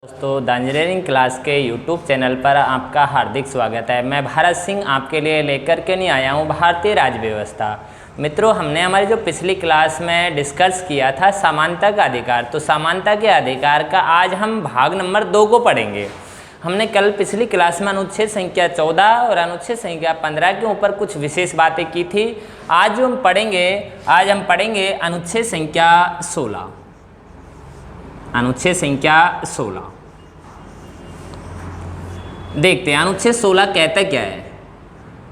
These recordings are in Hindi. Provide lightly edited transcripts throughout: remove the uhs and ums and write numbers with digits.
दोस्तों द इंजीनियरिंग क्लास के यूट्यूब चैनल पर आपका हार्दिक स्वागत है। मैं भारत सिंह आपके लिए लेकर के नहीं आया हूँ भारतीय राज्य व्यवस्था। मित्रों, हमने हमारी जो पिछली क्लास में डिस्कस किया था समानता का अधिकार, तो समानता के अधिकार का आज हम भाग नंबर 2 को पढ़ेंगे। हमने कल पिछली क्लास में अनुच्छेद संख्या 14 और अनुच्छेद संख्या 15 के ऊपर कुछ विशेष बातें की थी। आज जो हम पढ़ेंगे अनुच्छेद संख्या 16। अनुच्छेद संख्या 16 देखते हैं। अनुच्छेद 16 कहता क्या है?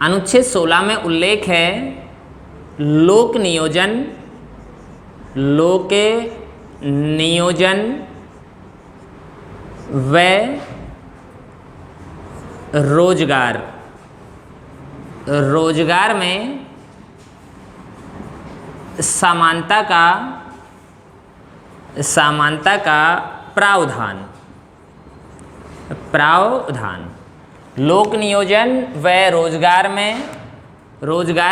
अनुच्छेद 16 में उल्लेख है लोक नियोजन व रोजगार में समानता का प्रावधान। लोक नियोजन व रोजगार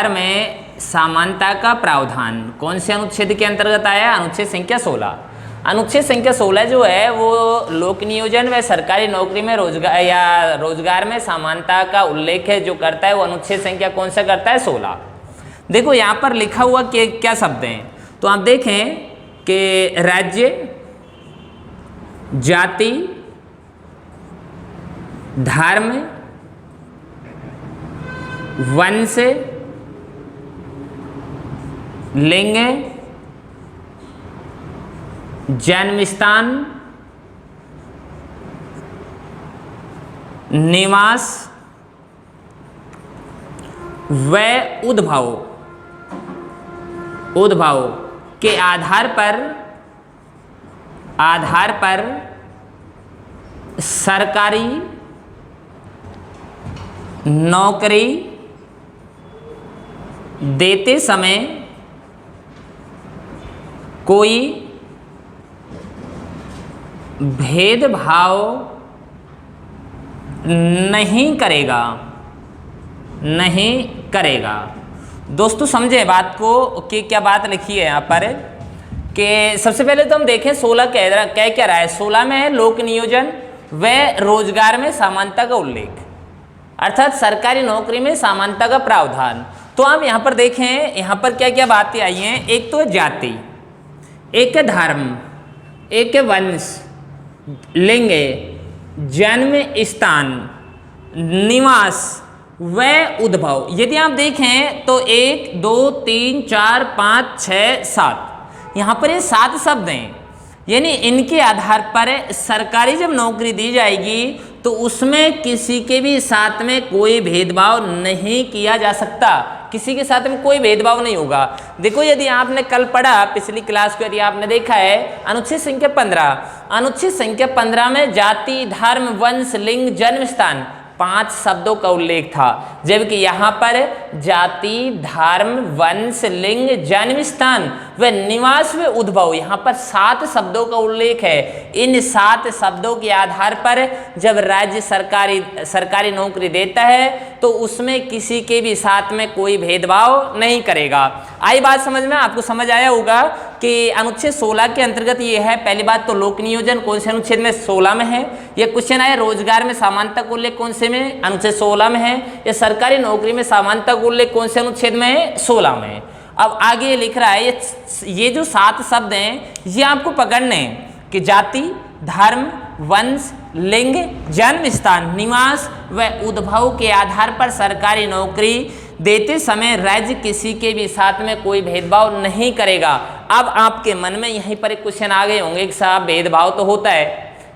में समानता का प्रावधान कौन से अनुच्छेद के अंतर्गत आया? अनुच्छेद संख्या 16। अनुच्छेद संख्या 16 जो है वो लोक नियोजन व सरकारी नौकरी में रोजगार में समानता का उल्लेख है जो करता है, वो अनुच्छेद संख्या कौन सा करता है? 16। देखो यहाँ पर लिखा हुआ क्या शब्द हैं, तो आप देखें कि राज्य, जाति, धर्म, वंश, लिंग, जन्मस्थान, निवास व उद्भव के आधार पर सरकारी नौकरी देते समय कोई भेदभाव नहीं करेगा। दोस्तों समझे बात को कि क्या बात लिखी है यहाँ पर कि सबसे पहले तो हम देखें 16 कह क्या रहा है। 16 में है लोक नियोजन व रोजगार में समानता का उल्लेख, अर्थात सरकारी नौकरी में समानता का प्रावधान। तो हम यहाँ पर देखें, यहाँ पर क्या क्या बातें आई हैं। एक तो जाति, एक धर्म, एक वंश, लिंग, जन्म स्थान, निवास व उद्भव। यदि आप देखें तो 1 2 3 4 5 6 7 यहाँ पर ये 7 शब्द हैं, यानी इनके आधार पर सरकारी जब नौकरी दी जाएगी तो उसमें किसी के भी साथ में कोई भेदभाव नहीं किया जा सकता, किसी के साथ में कोई भेदभाव नहीं होगा। देखो यदि आपने कल पढ़ा पिछली क्लास को, यदि आपने देखा है अनुच्छेद संख्या 15 में जाति, धर्म, वंश, लिंग, जन्म स्थान 5 शब्दों का उल्लेख था, जबकि यहाँ पर जाति, धर्म, वंश, लिंग, जन्म स्थान व निवास व उद्भव यहाँ पर 7 शब्दों का उल्लेख है। इन 7 शब्दों के आधार पर जब राज्य सरकारी नौकरी देता है तो उसमें किसी के भी साथ में कोई भेदभाव नहीं करेगा। आई बात समझ में? आपको समझ आया होगा कि अनुच्छेद 16 के अंतर्गत ये है। पहली बात तो लोक नियोजन कौन से अनुच्छेद में? 16 में है। यह क्वेश्चन आया रोजगार में समानता का उल्लेख कौन से में? अनुच्छेद 16 में है। यह सरकारी नौकरी में समानता का उल्लेख कौन से अनुच्छेद में है? 16 में। अब आगे ये लिख रहा है ये जो 7 शब्द हैं ये आपको पकड़ने हैं कि जाति, धर्म, वंश, लिंग, जन्म स्थान, निवास व उद्भव के आधार पर सरकारी नौकरी देते समय राज्य किसी के भी साथ में कोई भेदभाव नहीं करेगा। अब आपके मन में यहीं पर एक क्वेश्चन आ गए होंगे कि साहब भेदभाव तो होता है,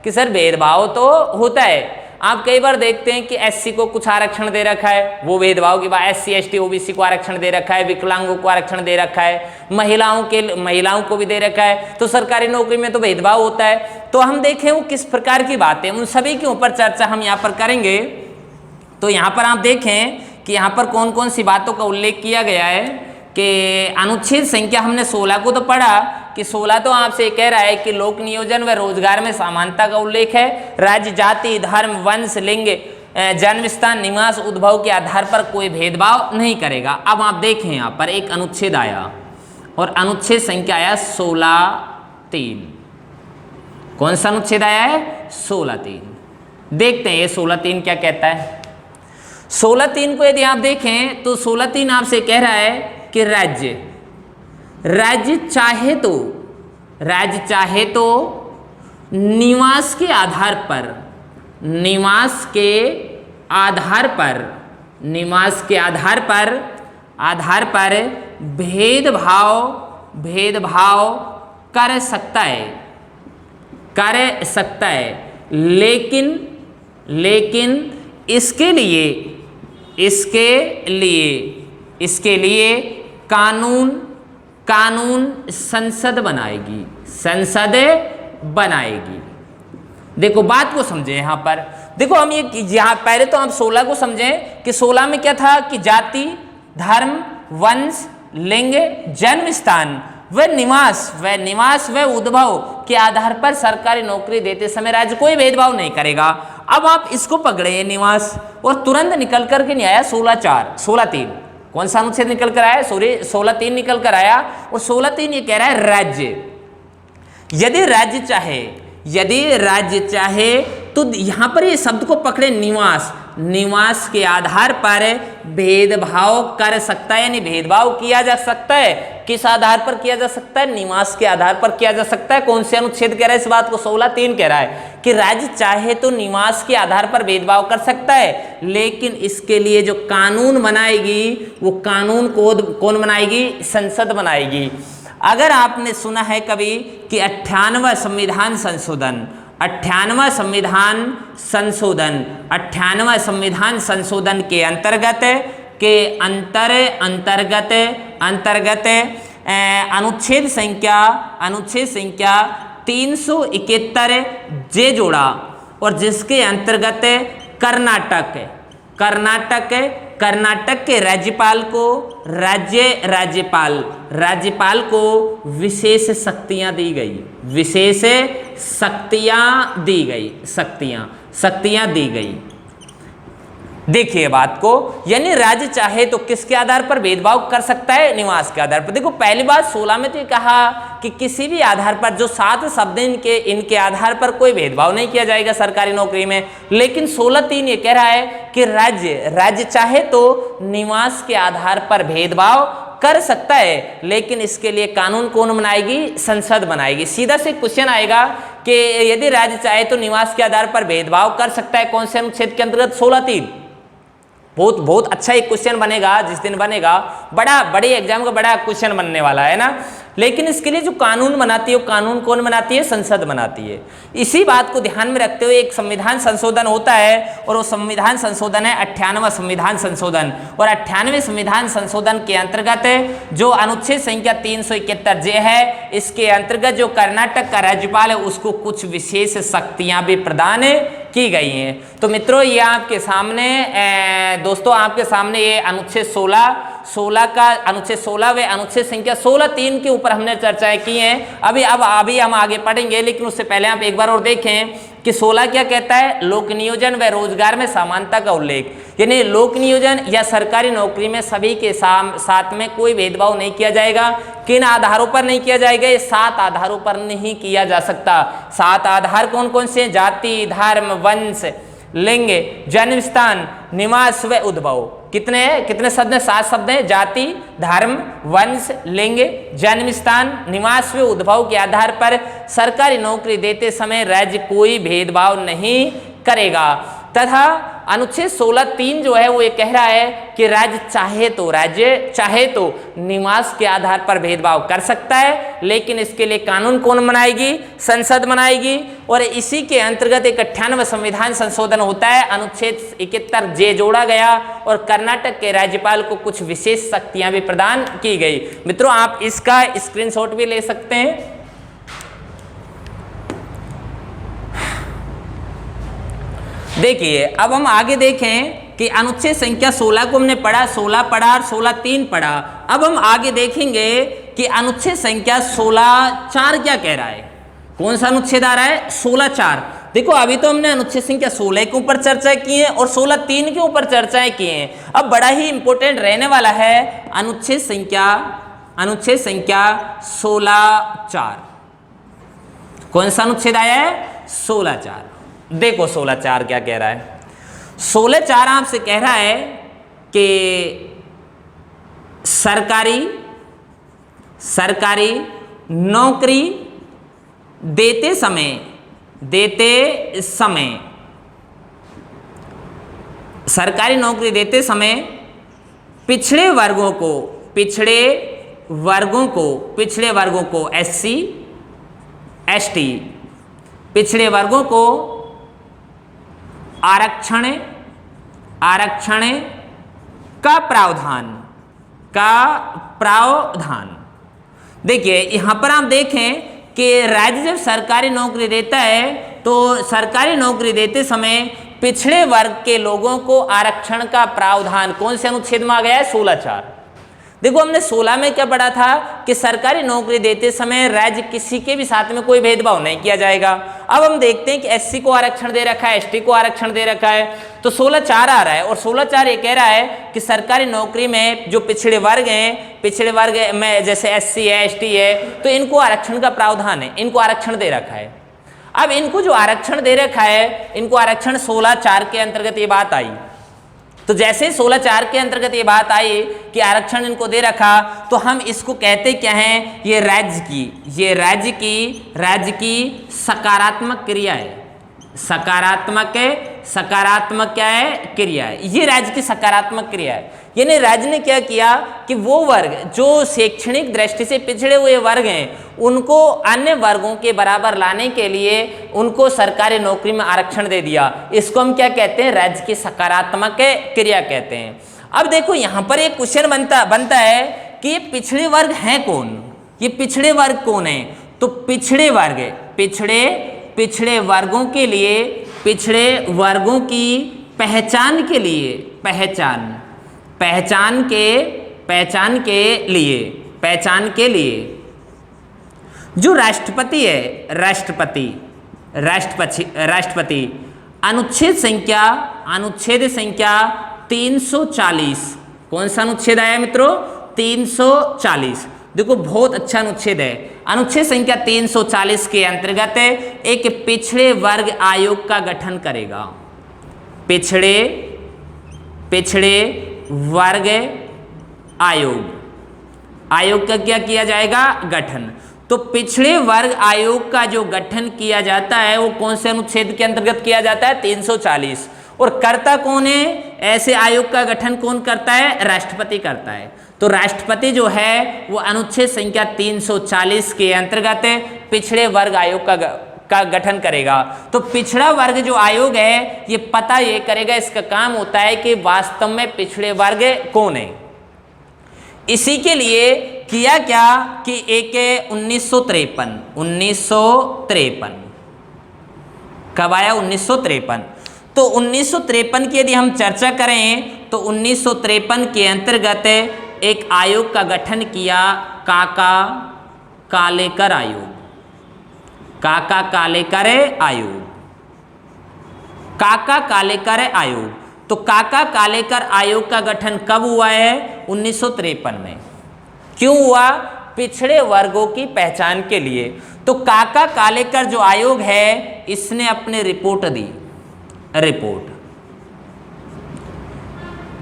कि सर भेदभाव तो होता है। आप कई बार देखते हैं कि एससी को कुछ आरक्षण दे रखा है, वो भेदभाव की बात। एससी एसटी ओबीसी को आरक्षण दे रखा है, विकलांगों को आरक्षण दे रखा है, महिलाओं को भी दे रखा है, तो सरकारी नौकरी में तो भेदभाव होता है। तो हम देखें वो किस प्रकार की बातें, उन सभी के ऊपर चर्चा हम यहाँ पर करेंगे। तो यहाँ पर आप देखें कि यहाँ पर कौन कौन सी बातों का उल्लेख किया गया है कि अनुच्छेद संख्या हमने 16 को तो पढ़ा कि 16 तो आपसे कह रहा है कि लोक नियोजन व रोजगार में समानता का उल्लेख है। राज्य, जाति, धर्म, वंश, लिंग, जन्म स्थान, निवास, उद्भव के आधार पर कोई भेदभाव नहीं करेगा। अब आप देखें यहाँ पर एक अनुच्छेद आया और अनुच्छेद संख्या आया 16(3). कौन सा अनुच्छेद आया है? 16(3). देखते हैं ये 16(3) क्या कहता है। 16(3) को यदि आप देखें तो 16(3) आपसे कह रहा है कि राज्य चाहे तो निवास के आधार पर भेदभाव कर सकता है, लेकिन इसके लिए कानून संसद बनाएगी। देखो बात को समझे यहाँ पर। देखो हम ये यहाँ पहले तो हम 16 को समझें कि 16 में क्या था कि जाति, धर्म, वंश, लिंग, जन्म स्थान व निवास व उद्भव के आधार पर सरकारी नौकरी देते समय राज्य कोई भेदभाव नहीं करेगा। अब आप इसको पकड़े निवास और तुरंत निकल करके नहीं आया 16(3). कौन सा अनुच्छेद निकल कर आया? सॉरी 16(3) निकल कर आया। और 16(3) ये कह रहा है राज्य यदि राज्य चाहे तो यहाँ पर ये शब्द को पकड़े निवास के आधार पर भेदभाव कर सकता है, यानी भेदभाव किया जा सकता है। किस आधार पर किया जा सकता है? निवास के आधार पर किया जा सकता है। कौन से अनुच्छेद कह रहा है इस बात को? 16(3) कह रहा है कि राज्य चाहे तो निवास के आधार पर भेदभाव कर सकता है, लेकिन इसके लिए जो कानून बनाएगी वो कानून कौन बनाएगी? संसद बनाएगी। अगर आपने सुना है कभी कि 98वां संविधान संशोधन के अंतर्गत अनुच्छेद संख्या 371 जे जोड़ा और जिसके अंतर्गत कर्नाटक के राज्यपाल को विशेष शक्तियां दी गई। देखिए बात को, यानी राज्य चाहे तो किसके आधार पर भेदभाव कर सकता है? निवास के आधार पर। देखो पहली बात 16 में तो कहा कि किसी भी आधार पर जो 7 शब्द इनके आधार पर कोई भेदभाव नहीं किया जाएगा सरकारी नौकरी में। लेकिन 16(3) ये कह रहा है कि राज्य चाहे तो निवास के आधार पर भेदभाव कर सकता है, लेकिन इसके लिए कानून कौन बनाएगी? संसद बनाएगी। सीधा से क्वेश्चन आएगा कि यदि राज्य चाहे तो निवास के आधार पर भेदभाव कर सकता है, कौन से अनुच्छेद के अंतर्गत? 16(3). बहुत अच्छा एक क्वेश्चन बनेगा, जिस दिन बनेगा बड़े एग्जाम का बड़ा क्वेश्चन बनने वाला है ना। लेकिन इसके लिए जो कानून बनाती है वो कानून कौन बनाती है? संसद बनाती है। इसी बात को ध्यान में रखते हुए एक संविधान संशोधन होता है और वो संविधान संशोधन है 98वां संविधान संशोधन। और 98वें संविधान संशोधन के अंतर्गत जो अनुच्छेद संख्या 371 जे है, इसके अंतर्गत जो कर्नाटक का राज्यपाल है उसको कुछ विशेष शक्तियां भी प्रदान की गई हैं। तो मित्रों ये आपके सामने दोस्तों आपके सामने ये अनुच्छेद 16 का अनुच्छेद 16 व अनुच्छेद संख्या 16(3) के ऊपर हमने चर्चाएं की हैं। अभी हम आगे पढ़ेंगे, लेकिन उससे पहले आप एक बार और देखें कि 16 क्या कहता है? लोक नियोजन व रोजगार में समानता का उल्लेख, यानी लोक नियोजन या सरकारी नौकरी में सभी के साथ में कोई भेदभाव नहीं किया जाएगा। किन आधारों पर नहीं किया जाएगा? ये 7 आधारों पर नहीं किया जा सकता। 7 आधार कौन कौन से? जाति, धर्म, वंश, लिंग, जन्म स्थान, निवास व उद्भव। कितने शब्द हैं? 7 शब्द हैं। जाति, धर्म, वंश, लिंग, जन्म स्थान, निवास व उद्भव के आधार पर सरकारी नौकरी देते समय राज्य कोई भेदभाव नहीं करेगा। तथा अनुच्छेद 16(3) जो है वो ये कह रहा है कि राज्य चाहे तो निवास के आधार पर भेदभाव कर सकता है, लेकिन इसके लिए कानून कौन बनाएगी? संसद बनाएगी। और इसी के अंतर्गत एक 98वां संविधान संशोधन होता है, अनुच्छेद 71 जे जोड़ा गया और कर्नाटक के राज्यपाल को कुछ विशेष शक्तियां भी प्रदान की गई। मित्रों आप इसका स्क्रीनशॉट भी ले सकते हैं। देखिए अब हम आगे देखें कि अनुच्छेद संख्या 16 को हमने पढ़ा, 16 पढ़ा और 16(3) पढ़ा। अब हम आगे देखेंगे कि अनुच्छेद संख्या 16(4) क्या कह रहा है। कौन सा अनुच्छेद आ रहा है? 16(4). देखो अभी तो हमने अनुच्छेद संख्या 16 के ऊपर चर्चा की है और 16(3) के ऊपर चर्चाएं की हैं। अब बड़ा ही इंपॉर्टेंट रहने वाला है अनुच्छेद संख्या 16(4). कौन सा अनुच्छेद आया है? 16(4). देखो 16(4) क्या कह रहा है। 16(4) आपसे कह रहा है कि सरकारी नौकरी देते समय सरकारी नौकरी देते समय पिछड़े वर्गों को SC ST पिछड़े वर्गों को आरक्षण का प्रावधान। देखिए यहां पर आप देखें कि राज्य जब सरकारी नौकरी देता है तो सरकारी नौकरी देते समय पिछड़े वर्ग के लोगों को आरक्षण का प्रावधान कौन से अनुच्छेद में आ गया है? 16(4). देखो हमने 16 में क्या पढ़ा था कि सरकारी नौकरी देते समय राज्य किसी के भी साथ में कोई भेदभाव नहीं किया जाएगा। अब हम देखते हैं कि SC को आरक्षण दे रखा है, ST को आरक्षण दे रखा है, तो 16(4) आ रहा है। और 16(4) ये कह रहा है कि सरकारी नौकरी में जो पिछड़े वर्ग में जैसे SC है ST है तो इनको आरक्षण का प्रावधान है, इनको आरक्षण दे रखा है। अब इनको जो आरक्षण दे रखा है, इनको आरक्षण 16(4) के अंतर्गत ये बात आई। तो जैसे 16(4) के अंतर्गत ये बात आई कि आरक्षण इनको दे रखा, तो हम इसको कहते क्या हैं? ये राज्य की सकारात्मक क्रिया है। सकारात्मक क्या है? क्रिया है। ये राज्य की सकारात्मक क्रिया है। यानी राज्य ने क्या किया कि वो वर्ग जो शैक्षणिक दृष्टि से पिछड़े हुए वर्ग हैं उनको अन्य वर्गों के बराबर लाने के लिए उनको सरकारी नौकरी में आरक्षण दे दिया। इसको हम क्या कहते हैं? राज्य की सकारात्मक क्रिया कहते हैं। अब देखो यहां पर एक क्वेश्चन बनता है कि ये पिछड़े वर्ग हैं कौन? ये पिछड़े वर्ग कौन है? तो पिछड़े वर्गों के लिए, पिछड़े वर्गों की पहचान के लिए, पहचान के लिए जो राष्ट्रपति है, राष्ट्रपति अनुच्छेद संख्या 340, कौन सा अनुच्छेद आया मित्रों? 340। देखो बहुत अच्छा अनुच्छेद है। अनुच्छेद संख्या 340 के अंतर्गत एक पिछड़े वर्ग आयोग का गठन करेगा। पिछड़े वर्ग आयोग का क्या किया जाएगा? गठन। तो पिछड़े वर्ग आयोग का जो गठन किया जाता है वो कौन से अनुच्छेद के अंतर्गत किया जाता है? 340। और करता कौन है? ऐसे आयोग का गठन कौन करता है? राष्ट्रपति करता है। तो राष्ट्रपति जो है वो अनुच्छेद संख्या 340 के अंतर्गत पिछड़े वर्ग आयोग का गठन करेगा। तो पिछड़ा वर्ग जो आयोग है ये पता ये करेगा, इसका काम होता है कि वास्तव में पिछड़े वर्ग कौन है। इसी के लिए किया क्या कि एक 1953 कब आया? 1953। तो 1953 की यदि हम चर्चा करें तो 1953 के अंतर्गत एक आयोग का गठन किया, काका कालेकर आयोग। तो काका कालेकर आयोग का गठन कब हुआ है? 1953 में। क्यों हुआ? पिछड़े वर्गों की पहचान के लिए। तो काका कालेकर जो आयोग है इसने अपनी रिपोर्ट दी।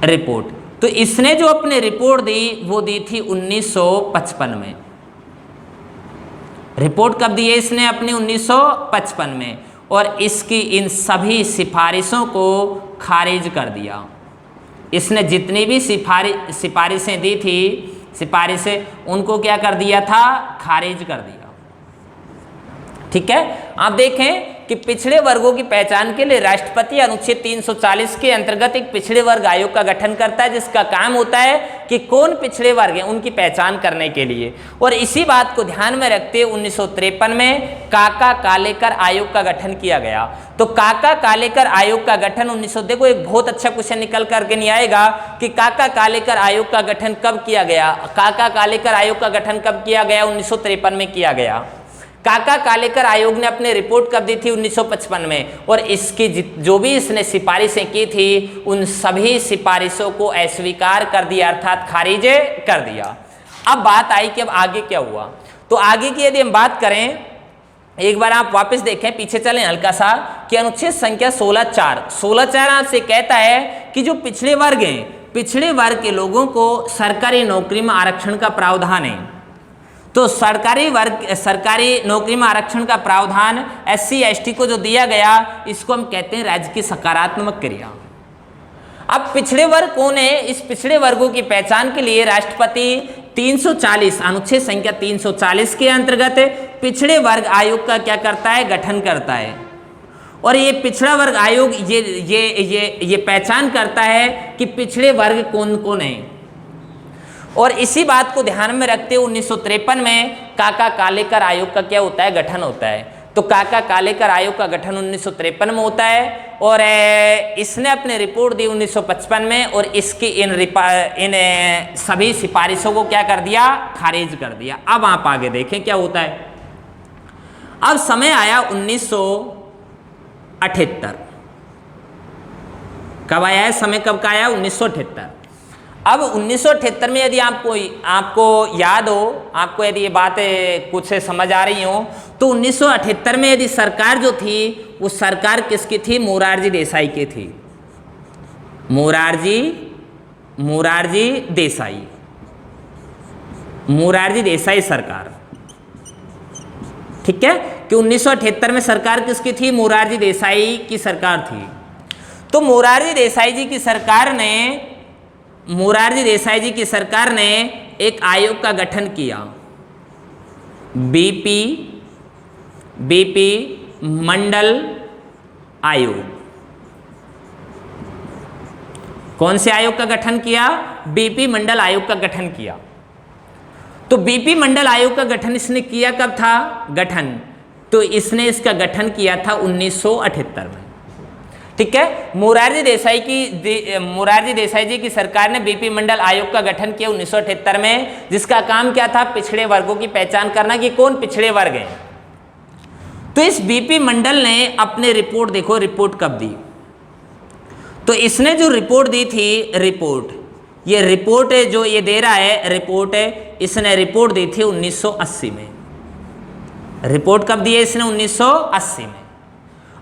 रिपोर्ट तो इसने जो अपनी रिपोर्ट दी वो दी थी 1955 में। रिपोर्ट कब दी है इसने? अपनी 1955 में। और इसकी इन सभी सिफारिशों को खारिज कर दिया। इसने जितनी भी सिफारिशें दी थी, उनको क्या कर दिया था? खारिज कर दिया। ठीक है, आप देखें कि पिछड़े वर्गों की पहचान के लिए राष्ट्रपति अनुच्छेद 340 के अंतर्गत एक पिछड़े वर्ग आयोग का गठन करता है, जिसका काम होता है कि कौन पिछड़े वर्ग हैं उनकी पहचान करने के लिए। और इसी बात को ध्यान में रखते 1953 में काका कालेकर आयोग का गठन किया गया। तो काका कालेकर आयोग का गठन 1900, देखो एक बहुत अच्छा क्वेश्चन निकल करके नहीं आएगा कि काका कालेकर आयोग का गठन कब किया गया। काका कालेकर आयोग का गठन कब किया गया? 1953 में किया गया। काका कालेकर आयोग ने अपनी रिपोर्ट कब दी थी? 1955 में। और इसकी जो भी इसने सिफारिशें की थी उन सभी सिफारिशों को अस्वीकार कर दिया, अर्थात खारिज कर दिया। अब बात आई कि अब आगे क्या हुआ। तो आगे की यदि हम बात करें एक बार आप वापस देखें, पीछे चलें हल्का सा, कि अनुच्छेद संख्या 16(4) आपसे कहता है कि जो पिछड़े वर्ग हैं, पिछड़े वर्ग के लोगों को सरकारी नौकरी में आरक्षण का प्रावधान है। तो सरकारी नौकरी में आरक्षण का प्रावधान SC ST को जो दिया गया, इसको हम कहते हैं राज्य की सकारात्मक क्रिया। अब पिछड़े वर्ग कौन है? इस पिछड़े वर्गों की पहचान के लिए राष्ट्रपति 340 अनुच्छेद संख्या 340 के अंतर्गत पिछड़े वर्ग आयोग का क्या करता है? गठन करता है। और ये पिछड़ा वर्ग आयोग ये पहचान करता है कि पिछड़े वर्ग कौन कौन है। और इसी बात को ध्यान में रखते हुए 1953 में काका कालेकर आयोग का क्या होता है? गठन होता है। तो काका कालेकर आयोग का गठन 1953 में होता है और इसने अपनी रिपोर्ट दी 1955 में, और इसकी इन सभी सिफारिशों को क्या कर दिया? खारिज कर दिया। अब आप आगे देखें क्या होता है। अब समय आया 1978। कब आया है समय? कब का आया? 1978। अब 1978 में यदि आपको याद हो, आपको यदि ये बातें कुछ से समझ आ रही हो, तो 1978 में यदि सरकार जो थी वो सरकार किसकी थी? मोरारजी देसाई की थी। मोरारजी देसाई सरकार। ठीक है, कि 1978 में सरकार किसकी थी? मोरारजी देसाई की सरकार थी। तो मोरारजी देसाई जी की सरकार ने एक आयोग का गठन किया, बीपी मंडल आयोग। कौन से आयोग का गठन किया? बीपी मंडल आयोग का गठन किया। तो बीपी मंडल आयोग का गठन इसने किया कब था? तो इसने इसका गठन किया था 1978 में। ठीक है, मोरारजी देसाई जी की सरकार ने बीपी मंडल आयोग का गठन किया 1978 में, जिसका काम क्या था? पिछड़े वर्गों की पहचान करना कि कौन पिछड़े वर्ग हैं। तो इस बीपी मंडल ने अपने रिपोर्ट, देखो रिपोर्ट कब दी, तो इसने जो रिपोर्ट दी थी, ये रिपोर्ट है जो ये दे रहा है, रिपोर्ट है, इसने रिपोर्ट दी थी 1980 में। रिपोर्ट कब दी है इसने? 1980 में।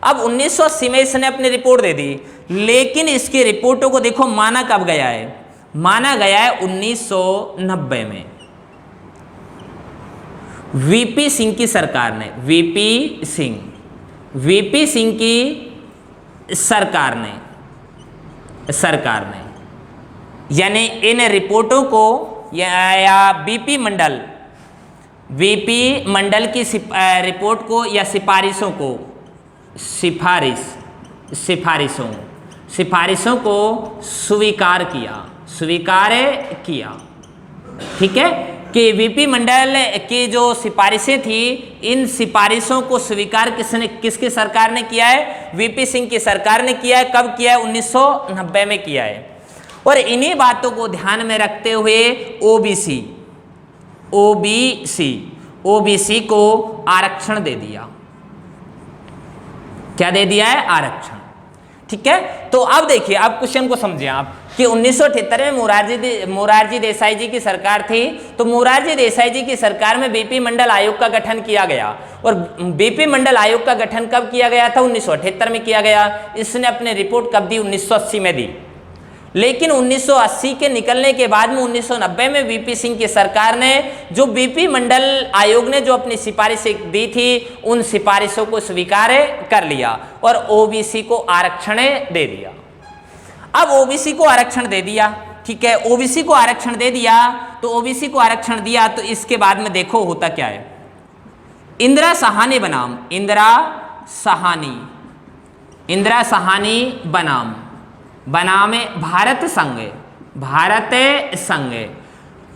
अब 1980 में इसने अपनी रिपोर्ट दे दी, लेकिन इसकी रिपोर्टों को देखो माना कब गया है? माना गया है 1990 में। वीपी सिंह की सरकार ने, वीपी सिंह की सरकार ने यानी इन रिपोर्टों को या बीपी मंडल की रिपोर्ट को या सिफारिशों को स्वीकार किया। ठीक है, कि वीपी मंडल की जो सिफारिशें थी, इन सिफारिशों को स्वीकार किसकी सरकार ने किया है? वीपी सिंह की सरकार ने किया है। कब किया है? 1990 में किया है। और इन्हीं बातों को ध्यान में रखते हुए ओबीसी को आरक्षण दे दिया। क्या दे दिया है? आरक्षण। ठीक है, तो अब देखिए, अब क्वेश्चन को समझिए आप कि 1978 में मोरारजी देसाई जी की सरकार थी। तो मोरारजी देसाई जी की सरकार में बीपी मंडल आयोग का गठन किया गया। और बीपी मंडल आयोग का गठन कब किया गया था? 1978 में किया गया। इसने अपनी रिपोर्ट कब दी? 1980 में दी। लेकिन 1980 के निकलने के बाद में 1990 में वीपी सिंह की सरकार ने, जो बीपी मंडल आयोग ने जो अपनी सिफारिशें दी थी, उन सिफारिशों को स्वीकार कर लिया और ओबीसी को आरक्षण दे दिया। अब ओबीसी को आरक्षण दे दिया, ठीक है, ओबीसी को आरक्षण दे दिया। तो ओबीसी को आरक्षण दिया तो इसके बाद में देखो होता क्या है। इंदिरा साहानी बनाम भारत संघ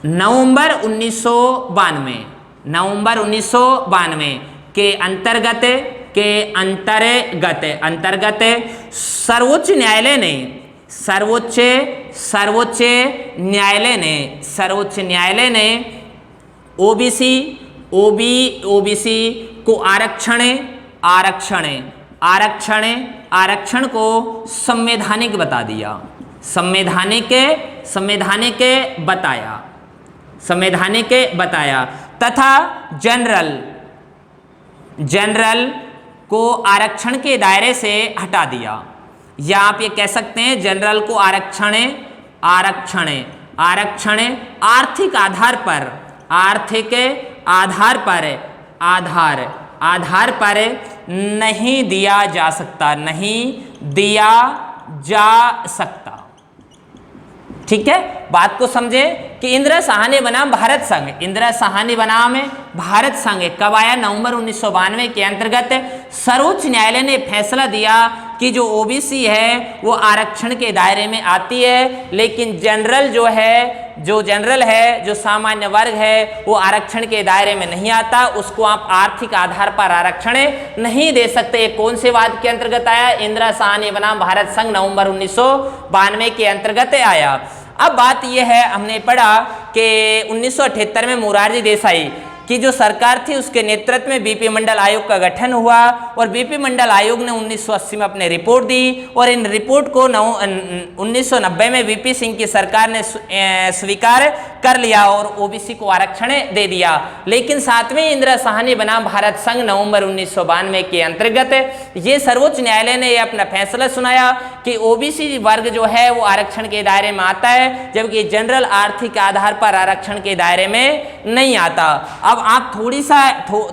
नवंबर 1992 के अंतर्गत सर्वोच्च न्यायालय ने ओबीसी को आरक्षण को संवैधानिक बता दिया, संवैधानिक बताया तथा जनरल को आरक्षण के दायरे से हटा दिया, या आप ये कह सकते हैं जनरल को आरक्षण आर्थिक आधार पर नहीं दिया जा सकता। ठीक है, बात को समझे कि इंदिरा साहनी बनाम भारत संघ कब आया? नवंबर 1992 के अंतर्गत सर्वोच्च न्यायालय ने फैसला दिया कि जो ओबीसी है वो आरक्षण के दायरे में आती है, लेकिन जनरल है जो सामान्य वर्ग है वो आरक्षण के दायरे में नहीं आता, उसको आप आर्थिक आधार पर आरक्षण नहीं दे सकते। कौन से वाद के अंतर्गत आया? इंदिरा साहनी बनाम भारत संघ नवंबर 1992 के अंतर्गत आया। अब बात यह है, हमने पढ़ा कि 1978 में मोरारजी देसाई की जो सरकार थी उसके नेतृत्व में बीपी मंडल आयोग का गठन हुआ, और बीपी मंडल आयोग ने 1980 में अपने रिपोर्ट दी, और इन रिपोर्ट को 1990 में वीपी सिंह की सरकार ने स्वीकार कर लिया और ओबीसी को आरक्षण दे दिया। लेकिन साथ में इंदिरा साहनी बनाम भारत संघ नवंबर 1992 के अंतर्गत ये सर्वोच्च न्यायालय ने यह अपना फैसला सुनाया कि ओबीसी वर्ग जो है वो आरक्षण के दायरे में आता है, जबकि जनरल आर्थिक आधार पर आरक्षण के दायरे में नहीं आता। अब आप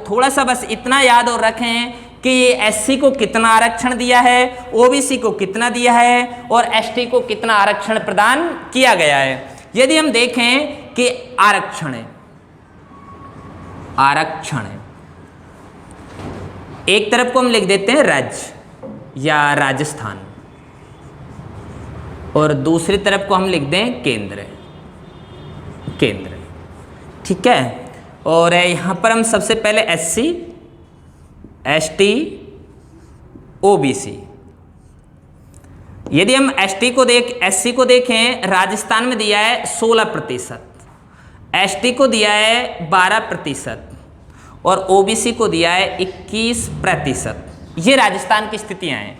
थोड़ा सा बस इतना याद और रखें कि एससी को कितना आरक्षण दिया है, ओबीसी को कितना दिया है, और एसटी को कितना आरक्षण प्रदान किया गया है। यदि हम देखें कि आरक्षण एक तरफ को हम लिख देते हैं राज्य या राजस्थान, और दूसरी तरफ को हम लिख दें केंद्र। ठीक है, और यहाँ पर हम सबसे पहले एससी, एसटी, ओबीसी। यदि हम एससी को देखें, राजस्थान में दिया है 16%, एसटी को दिया है 12%, और ओबीसी को दिया है 21%। ये राजस्थान की स्थितियां हैं।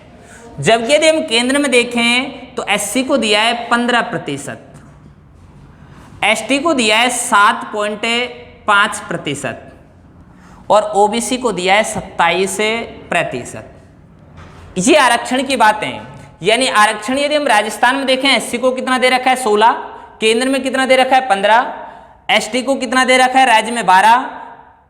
जबकि यदि हम केंद्र में देखें तो एससी को दिया है 15%, एसटी को दिया है 7.5%, और ओबीसी को दिया है 27%। ये आरक्षण की बातें हैं। यानी आरक्षण यदि हम राजस्थान में देखें, एससी को कितना दे रखा है? 16, केंद्र में कितना दे रखा है? 15, एसटी को कितना दे रखा है? राज्य में 12,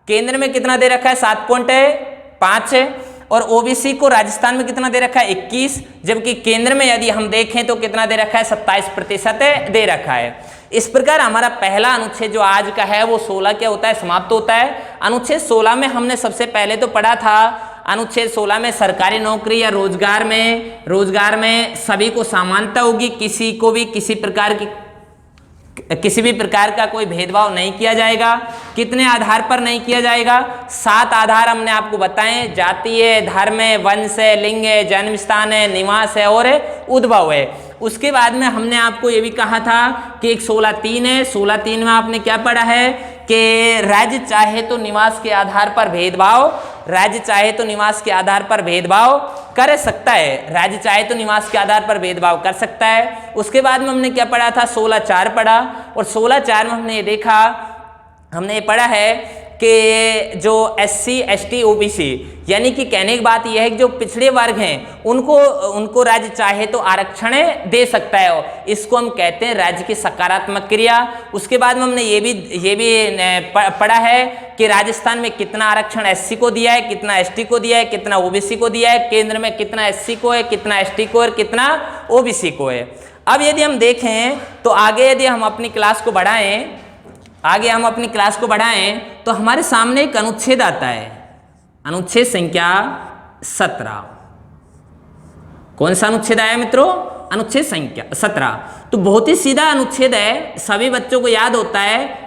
केंद्र में कितना दे रखा है? 7.5, और ओबीसी को राजस्थान में कितना दे रखा है? 21, जबकि केंद्र में यदि हम देखें तो कितना दे रखा है? 27% दे रखा है। इस प्रकार हमारा पहला अनुच्छेद जो आज का है वो 16 क्या होता है? समाप्त होता है। अनुच्छेद 16 में हमने सबसे पहले तो पढ़ा था, अनुच्छेद 16 में सरकारी नौकरी या रोजगार में सभी को समानता होगी, किसी को भी किसी भी प्रकार का कोई भेदभाव नहीं किया जाएगा। कितने आधार पर नहीं किया जाएगा? 7 आधार हमने आपको बताएं, जाति है, धर्म है, वंश है, लिंग है, जन्म स्थान है, निवास है और उद्भव है। उसके बाद में हमने आपको ये भी कहा था कि एक 16(3) है। 16(3) में आपने क्या पढ़ा है कि राज्य चाहे तो निवास के आधार पर भेदभाव कर सकता है, उसके बाद में हमने क्या पढ़ा था? 16(4) पढ़ा, और 16(4) में हमने ये देखा, हमने ये पढ़ा है कि जो एससी, एसटी, ओबीसी, यानी कि कहने की बात यह है कि जो पिछड़े वर्ग हैं उनको राज्य चाहे तो आरक्षण दे सकता है। इसको हम कहते हैं राज्य की सकारात्मक क्रिया। उसके बाद में हमने ये भी पढ़ा है कि राजस्थान में कितना आरक्षण एससी को दिया है, कितना एसटी को दिया है, कितना ओबीसी को दिया है, केंद्र में कितना एससी को है, कितना एसटी को है और कितना ओबीसी को है। अब यदि हम देखें तो आगे यदि हम अपनी क्लास को बढ़ाएं तो हमारे सामने एक अनुच्छेद आता है, अनुच्छेद संख्या 17। कौन सा अनुच्छेद आया मित्रों? अनुच्छेद संख्या 17। तो बहुत ही सीधा अनुच्छेद है, सभी बच्चों को याद होता है।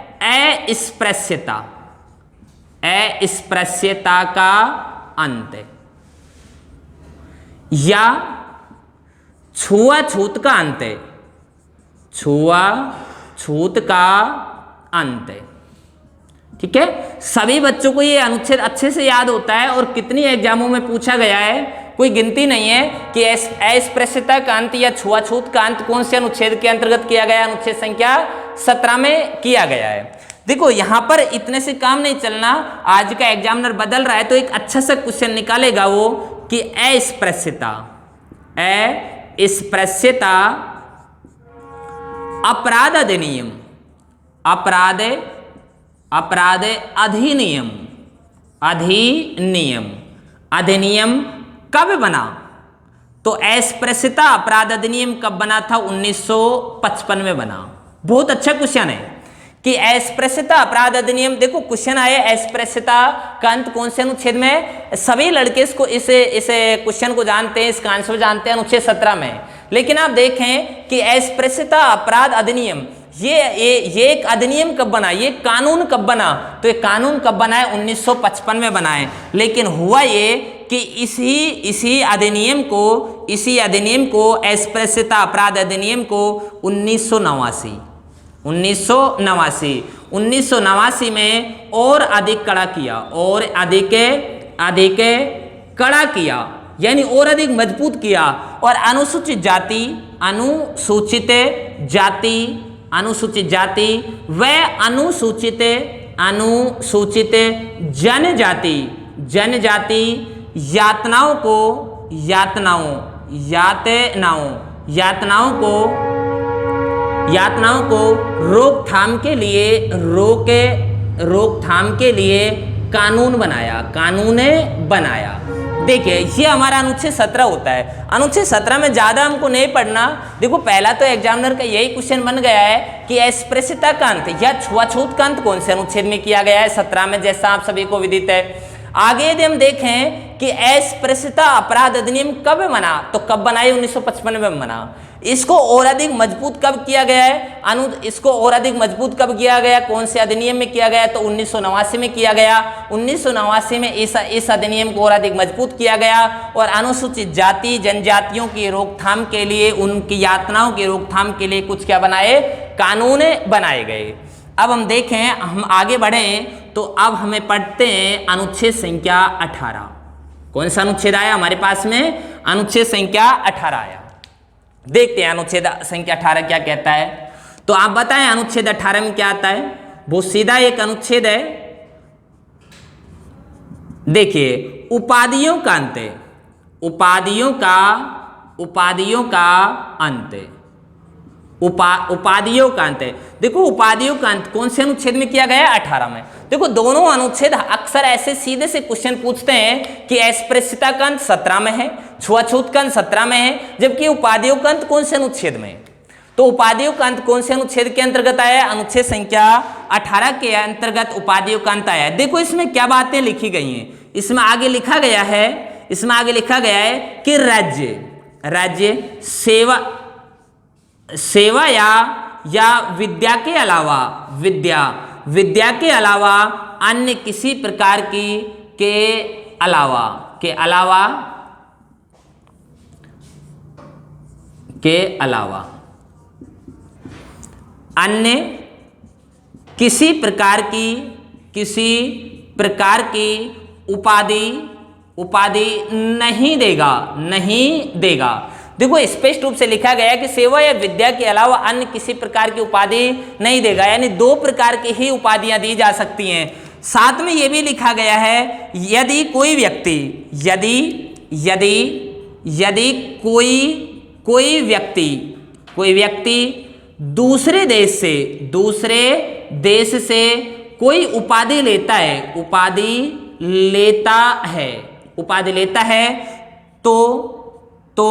अस्पृश्यता का अंत या छुआछूत का अंत है। ठीक है, सभी बच्चों को ये अनुच्छेद अच्छे से याद होता है, और कितनी एग्जामों में पूछा गया है, कोई गिनती नहीं है कि अस्पृश्यता का अंत या छुआछूत का अंत कौन से अनुच्छेद के अंतर्गत किया गया? अनुच्छेद संख्या 17 में किया गया है। देखो यहां पर इतने से काम नहीं चलना, आज का एग्जामिनर बदल रहा है तो एक अच्छा सा क्वेश्चन निकालेगा वो कि अस्पृश्यता अपराध अधिनियम अधिनियम कब बना? तो अस्पृश्यता अपराध अधिनियम कब बना था? 1955 में बना। बहुत अच्छा क्वेश्चन है कि अस्पृश्यता अपराध अधिनियम, देखो क्वेश्चन आए अस्पृश्यता का अंत कौन से अनुच्छेद में? सभी लड़के इसको इस क्वेश्चन को जानते हैं, इसका आंसर जानते हैं, अनुच्छेद 17 में। लेकिन आप देखें कि अस्पृश्यता अपराध अधिनियम ये एक अधिनियम कब बना, ये कानून कब बना? तो ये कानून कब बना है? 1955 में बना है। लेकिन हुआ ये कि इसी अधिनियम को अस्पृश्यता अपराध अधिनियम को 1989 में और अधिक कड़ा किया, यानी और अधिक मजबूत किया, और अनुसूचित जाति व अनुसूचित जनजाति यातनाओं को रोकथाम के लिए कानून बनाया। देखिए ये हमारा अनुच्छेद 17 होता है। अनुच्छेद 17 में ज्यादा हमको नहीं पढ़ना। देखो पहला तो एग्जामिनर का यही क्वेश्चन बन गया है कि अस्पृश्यता का अंत या छुआछूत का अंत कौन से अनुच्छेद में किया गया है? 17 में, जैसा आप सभी को विदित है। आगे यदि हम देखें कि अस्पृश्यता अपराध अधिनियम कब बना, तो कब बना? 1955 में बना। इसको और अधिक मजबूत कब किया गया है? इसको और अधिक मजबूत कब किया गया? कौन से अधिनियम में किया गया? तो 1989 में किया गया। 1989 में इस अधिनियम को और अधिक मजबूत किया गया और अनुसूचित जाति जनजातियों की रोकथाम के लिए, उनकी यातनाओं की रोकथाम के लिए कुछ क्या बनाए? कानून बनाए गए। अब हम देखें, हम आगे बढ़ें तो अब हमें पढ़ते हैं अनुच्छेद संख्या 18। कौन सा अनुच्छेद आया हमारे पास में? अनुच्छेद संख्या 18 आया। देखते हैं अनुच्छेद संख्या 18 क्या कहता है। तो आप बताएं अनुच्छेद 18 में क्या आता है? बहुत सीधा एक अनुच्छेद है। देखिए उपाधियों का अंत, उपाधियों का अंत। देखो उपाधियों का अंत कौन से अनुच्छेद में किया गया है? 18 में। देखो दोनों अनुच्छेद अक्सर ऐसे सीधे से क्वेश्चन पूछते हैं कि अस्पृश्यता का अंत 17 में है, छुआछूत का अंत 17 में है, जबकि उपाधियों का अंत कौन से अनुच्छेद में? तो उपाधियों का अंत कौन से अनुच्छेद के अंतर्गत आया? अनुच्छेद संख्या 18 के अंतर्गत उपाधियों का अंत आया। देखो इसमें क्या बातें लिखी गई हैं। इसमें आगे लिखा गया है कि राज्य सेवा या विद्या के अलावा अन्य किसी प्रकार के अलावा अन्य किसी प्रकार की उपाधि नहीं देगा। देखो स्पष्ट रूप से लिखा गया है कि सेवा या विद्या के अलावा अन्य किसी प्रकार की उपाधि नहीं देगा, यानी 2 प्रकार की ही उपाधियां दी जा सकती हैं। साथ में यह भी लिखा गया है यदि कोई व्यक्ति दूसरे देश से कोई उपाधि लेता है तो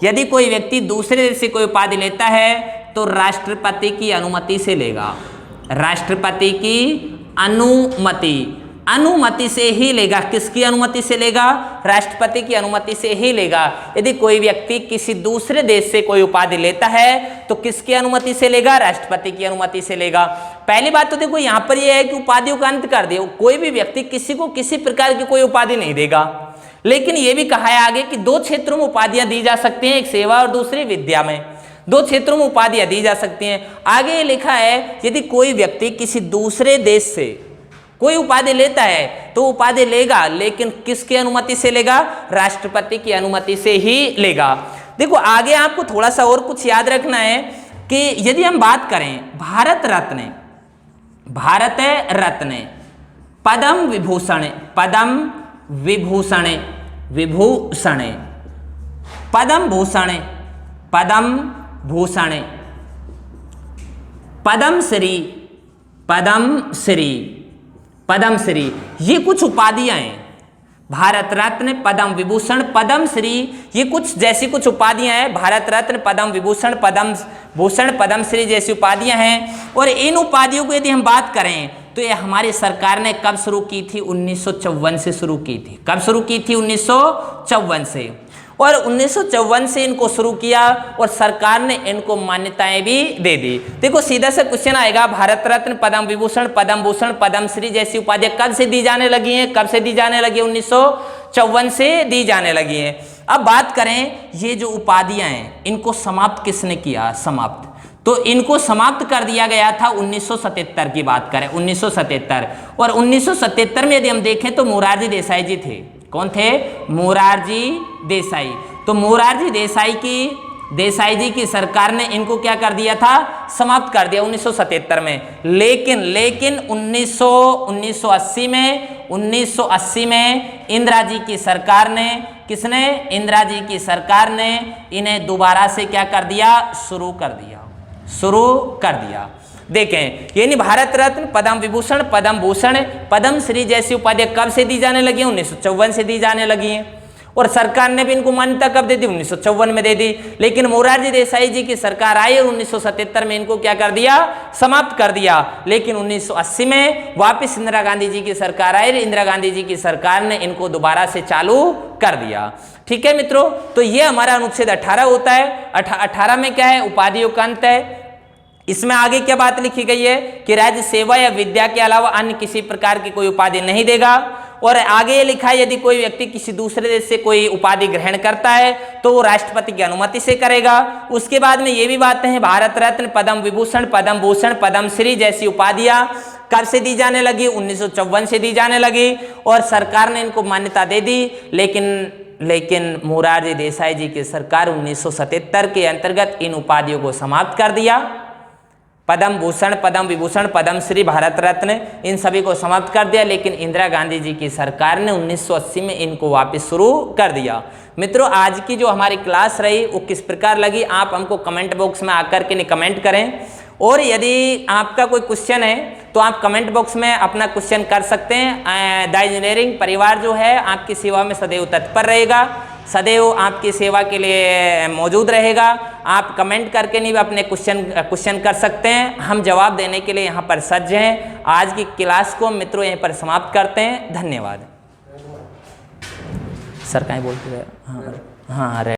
यदि कोई व्यक्ति दूसरे देश से कोई उपाधि लेता है तो राष्ट्रपति की अनुमति से लेगा। राष्ट्रपति की अनुमति से ही लेगा। किसकी अनुमति से लेगा? राष्ट्रपति की अनुमति से ही लेगा। यदि कोई व्यक्ति किसी दूसरे देश से कोई उपाधि लेता है तो किसकी अनुमति से लेगा? राष्ट्रपति की अनुमति से लेगा। पहली बात तो देखो यहाँ पर यह है कि उपाधियों का अंत कर दिया। कोई भी व्यक्ति किसी को किसी प्रकार की कोई उपाधि नहीं देगा, लेकिन यह भी कहा है आगे कि 2 क्षेत्रों में उपाधियां दी जा सकती हैं, एक सेवा और दूसरी विद्या में। 2 क्षेत्रों में उपाधियां दी जा सकती हैं। आगे लिखा है यदि कोई व्यक्ति किसी दूसरे देश से कोई उपाधि लेता है तो उपाधि लेगा, लेकिन किसकी अनुमति से लेगा? राष्ट्रपति की अनुमति से ही लेगा। देखो आगे आपको थोड़ा सा और कुछ याद रखना है कि यदि हम बात करें भारत भारत रत्न, पद्म विभूषण, पद्म विभूषण, विभूषण, पद्म भूषण, पद्म भूषण, पद्मश्री, पद्मश्री, पद्मश्री, ये कुछ उपाधियां हैं। भारत रत्न, पद्म विभूषण, पद्मश्री, ये कुछ जैसी कुछ उपाधियां हैं। भारत रत्न, पद्म विभूषण, पद्म भूषण, पद्मश्री जैसी उपाधियां हैं। और इन उपाधियों को यदि हम बात करें तो ये हमारी सरकार ने कब शुरू की थी? 1954 से शुरू की थी। कब शुरू की थी? 1954 से। और 1954 से इनको शुरू किया और सरकार ने इनको मान्यताएं भी दे दी। देखो सीधा सा क्वेश्चन आएगा, भारत रत्न, पद्म विभूषण, पद्म भूषण, पद्मश्री जैसी उपाधियां कब से दी जाने लगी हैं? कब से दी जाने लगी? 1954 से दी जाने लगी हैं। अब बात करें ये जो उपाधियां हैं इनको समाप्त किसने किया? समाप्त तो इनको समाप्त कर दिया गया था 1977 की बात करें, 1977। और 1977 में यदि हम देखें तो मोरारजी देसाई जी थे। कौन थे? मोरारजी देसाई। तो मोरारजी देसाई जी की सरकार ने इनको क्या कर दिया था? समाप्त कर दिया 1977 में। लेकिन 1980 में इंदिरा जी की सरकार ने, किसने? इंदिरा जी की सरकार ने इन्हें दोबारा से क्या कर दिया? शुरू कर दिया। देखें यानी भारत रत्न, पद्म विभूषण, पद्म भूषण, पद्मश्री जैसी उपाधियां कब से दी जाने लगी? 1954 से दी जाने लगी हैं। और सरकार ने भी इनको मान्यता कब दे दी? 1954 में दे दी। लेकिन मोरारजी देसाई जी की सरकार आई और 1977 में इनको क्या कर दिया? समाप्त कर दिया। लेकिन 1980 में वापस इंदिरा गांधी जी की सरकार आई और इंदिरा गांधी जी की सरकार ने इनको दोबारा से चालू कर दिया। ठीक है मित्रों, तो ये हमारा अनुच्छेद 18 होता है। 18 में क्या है? उपाधियों का अंत है। इसमें आगे क्या बात लिखी गई है कि राज्य सेवा या विद्या के अलावा अन्य किसी प्रकार की कोई उपाधि नहीं देगा। और आगे ये लिखा है यदि कोई व्यक्ति किसी दूसरे देश से कोई उपाधि ग्रहण करता है तो वो राष्ट्रपति की अनुमति से करेगा। उसके बाद में ये भी बातें हैं, भारत रत्न, पद्म विभूषण, पद्म भूषण, पद्मश्री जैसी उपाधियां कब से दी जाने लगी? 1954 से दी जाने लगी और सरकार ने इनको मान्यता दे दी। लेकिन मोरारजी देसाई जी की सरकार 1977 के अंतर्गत इन उपाधियों को समाप्त कर दिया। पद्म भूषण, पद्म विभूषण, पद्मश्री, भारत रत्न इन सभी को समाप्त कर दिया। लेकिन इंदिरा गांधी जी की सरकार ने 1980 में इनको वापस शुरू कर दिया। मित्रों आज की जो हमारी क्लास रही वो किस प्रकार लगी आप हमको कमेंट बॉक्स में आकर के कमेंट करें। और यदि आपका कोई क्वेश्चन है तो आप कमेंट बॉक्स में अपना क्वेश्चन कर सकते हैं। द इंजीनियरिंग परिवार जो है आपकी सेवा में सदैव तत्पर रहेगा, सदैव आपकी सेवा के लिए मौजूद रहेगा। आप कमेंट करके नहीं भी अपने क्वेश्चन कर सकते हैं, हम जवाब देने के लिए यहाँ पर सज्ज हैं। आज की क्लास को मित्रों यहीं पर समाप्त करते हैं। धन्यवाद। सर कहीं बोलते हैं? हाँ।